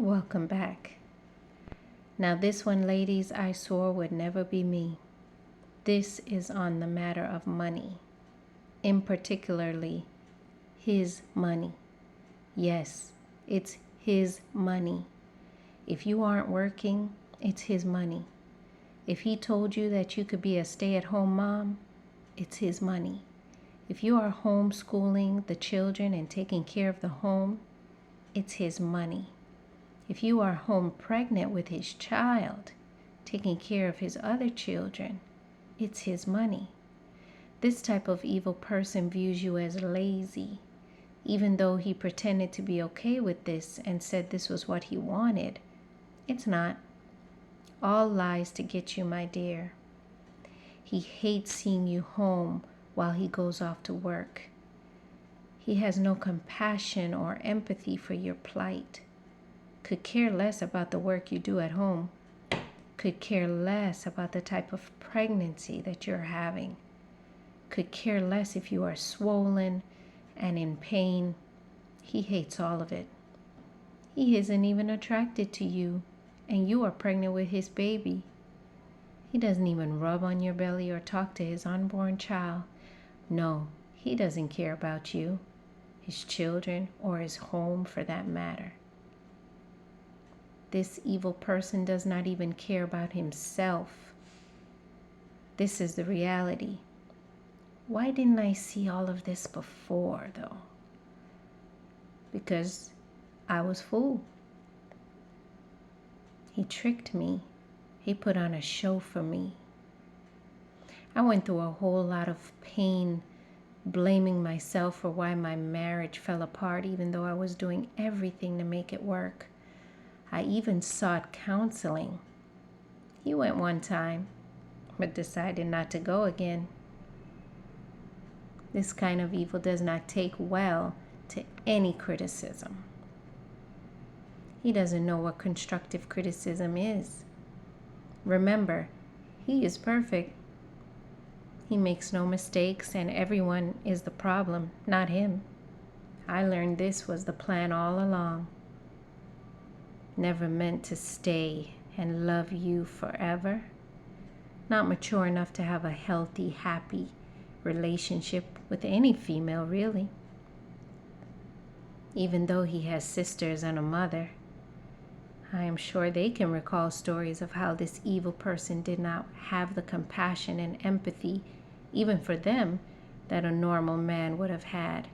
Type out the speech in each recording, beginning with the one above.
Welcome back. Now, this one, ladies, I swore would never be me. This is on the matter of money, in particularly his money. Yes, it's his money. If you aren't working, it's his money. If he told you that you could be a stay-at-home mom, it's his money. If you are homeschooling the children and taking care of the home, it's his money. If you are home pregnant with his child, taking care of his other children, it's his money. This type of evil person views you as lazy, even though he pretended to be okay with this and said this was what he wanted. It's not. All lies to get you, my dear. He hates seeing you home while he goes off to work. He has no compassion or empathy for your plight. Could care less about the work you do at home. Could care less about the type of pregnancy that you're having. Could care less if you are swollen and in pain. He hates all of it. He isn't even attracted to you, and you are pregnant with his baby. He doesn't even rub on your belly or talk to his unborn child. No, he doesn't care about you, his children, or his home for that matter. This evil person does not even care about himself. This is the reality. Why didn't I see all of this before, though? Because I was fooled. He tricked me. He put on a show for me. I went through a whole lot of pain, blaming myself for why my marriage fell apart, even though I was doing everything to make it work. I even sought counseling. He went one time, but decided not to go again. This kind of evil does not take well to any criticism. He doesn't know what constructive criticism is. Remember, he is perfect. He makes no mistakes, and everyone is the problem, not him. I learned this was the plan all along. Never meant to stay and love you forever. Not mature enough to have a healthy, happy relationship with any female, really. Even though he has sisters and a mother, I am sure they can recall stories of how this evil person did not have the compassion and empathy, even for them, that a normal man would have had.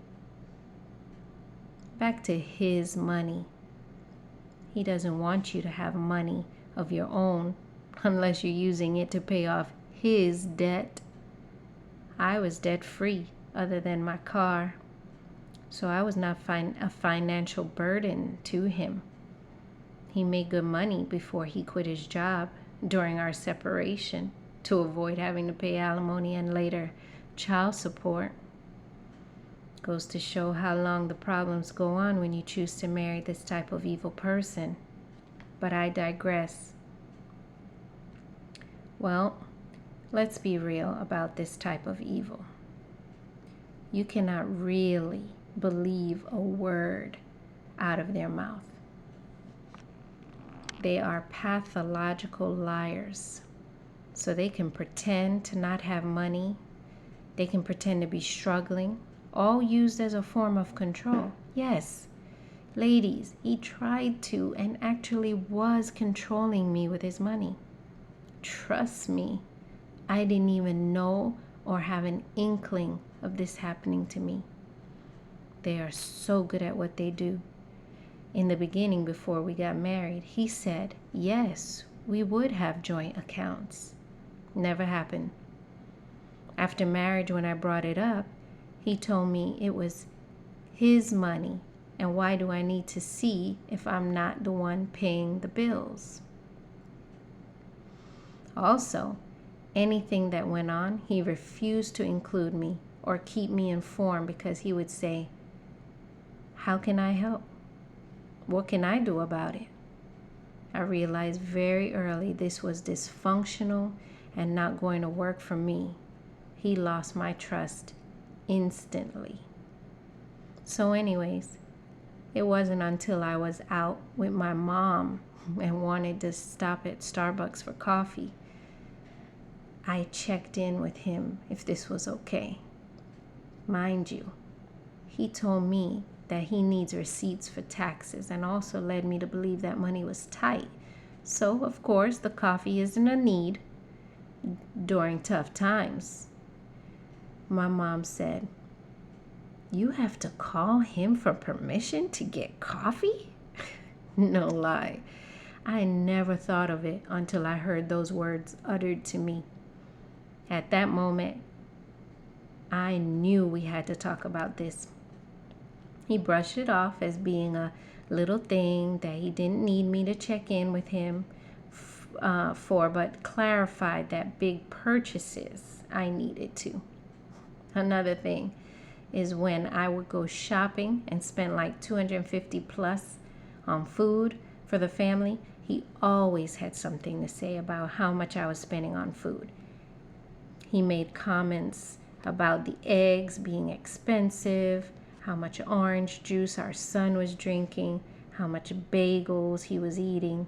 Back to his money. He doesn't want you to have money of your own unless you're using it to pay off his debt. I was debt-free other than my car, so I was not a financial burden to him. He made good money before he quit his job during our separation to avoid having to pay alimony and later child support. Goes to show how long the problems go on when you choose to marry this type of evil person. But I digress. Well, let's be real about this type of evil. You cannot really believe a word out of their mouth. They are pathological liars. So they can pretend to not have money. They can pretend to be struggling, all used as a form of control. Yes, ladies, he tried to and actually was controlling me with his money. Trust me, I didn't even know or have an inkling of this happening to me. They are so good at what they do. In the beginning, before we got married, he said, yes, we would have joint accounts. Never happened. After marriage, when I brought it up, he told me it was his money, and why do I need to see if I'm not the one paying the bills? Also, anything that went on, he refused to include me or keep me informed because he would say, how can I help? What can I do about it? I realized very early this was dysfunctional and not going to work for me. He lost my trust instantly. So anyways, It wasn't until I was out with my mom and wanted to stop at Starbucks for coffee, I checked in with him if this was okay. Mind you, he told me that he needs receipts for taxes and also led me to believe that money was tight. So, of course, the coffee isn't a need during tough times. My mom said, "You have to call him for permission to get coffee?" No lie. I never thought of it until I heard those words uttered to me. At that moment, I knew we had to talk about this. He brushed it off as being a little thing that he didn't need me to check in with him for, but clarified that big purchases I needed to. Another thing is when I would go shopping and spend like $250 plus on food for the family, he always had something to say about how much I was spending on food. He made comments about the eggs being expensive, how much orange juice our son was drinking, how much bagels he was eating.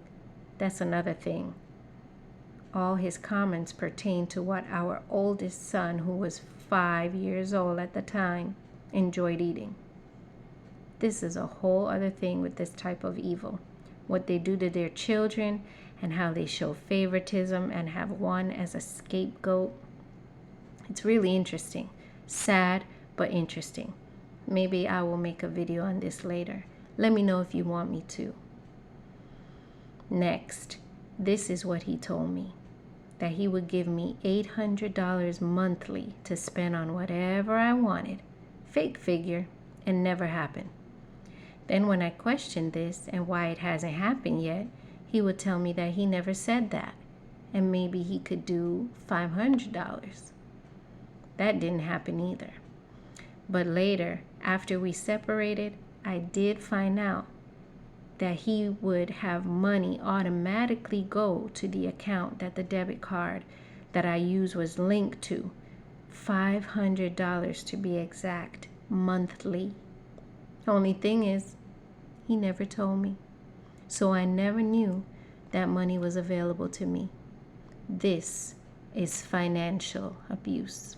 That's another thing. All his comments pertain to what our oldest son, who was 5 years old at the time, enjoyed eating. This is a whole other thing with this type of evil. What they do to their children and how they show favoritism and have one as a scapegoat. It's really interesting. Sad, but interesting. Maybe I will make a video on this later. Let me know if you want me to. Next, this is what he told me. That he would give me $800 monthly to spend on whatever I wanted. Fake figure, and never happened. Then when I questioned this and why it hasn't happened yet, he would tell me that he never said that, and maybe he could do $500. That didn't happen either. But later, after we separated, I did find out that he would have money automatically go to the account that the debit card that I used was linked to. $500 to be exact, monthly. Only thing is, he never told me. So I never knew that money was available to me. This is financial abuse.